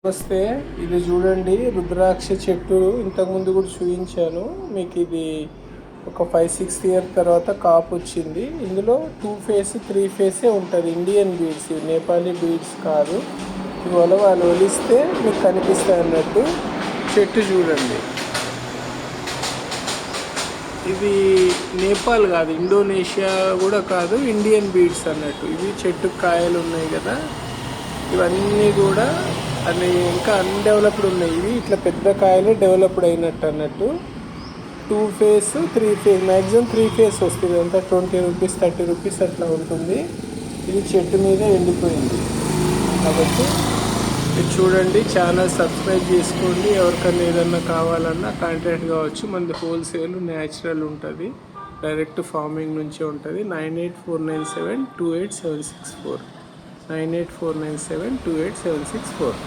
నమస్తే. ఇది చూడండి, రుద్రాక్ష చెట్టు ఇంతకుముందు కూడా చూపించాను మీకు. ఇది ఒక 5-6 ఇయర్ తర్వాత కాపు వచ్చింది. ఇందులో 2 ఫేస్ 3 ఫేసే ఉంటుంది. ఇండియన్ బీడ్స్, నేపాలీ బీడ్స్ కాదు. ఇవాళ వాళ్ళు ఒలిస్తే మీకు కనిపిస్తాయి అన్నట్టు. చెట్టు చూడండి, ఇది నేపాల్ కాదు, ఇండోనేషియా కూడా కాదు, ఇండియన్ బీడ్స్ అన్నట్టు. ఇవి చెట్టు కాయలు ఉన్నాయి కదా, ఇవన్నీ కూడా అన్ని ఇంకా అన్డెవలప్డ్ ఉన్నాయి. ఇవి ఇట్లా పెద్ద కాయలే డెవలప్డ్ అయినట్టు అన్నట్టు. 2 ఫేస్ 3 ఫేస్, మ్యాక్సిమం 3 ఫేస్ వస్తుంది. అంతా 20 రూపీస్ 30 రూపీస్ అట్లా ఉంటుంది. ఇది చెట్టు మీద ఎండిపోయింది కాబట్టి ఇది చూడండి. ఛానల్ సబ్స్క్రైబ్ చేసుకోండి. ఎవరికన్నా ఏదన్నా కావాలన్నా కాంటాక్ట్ కావచ్చు. మనది హోల్సేల్ న్యాచురల్ ఉంటుంది, డైరెక్ట్ ఫార్మింగ్ నుంచే ఉంటుంది. 984972876 4 984972876 4.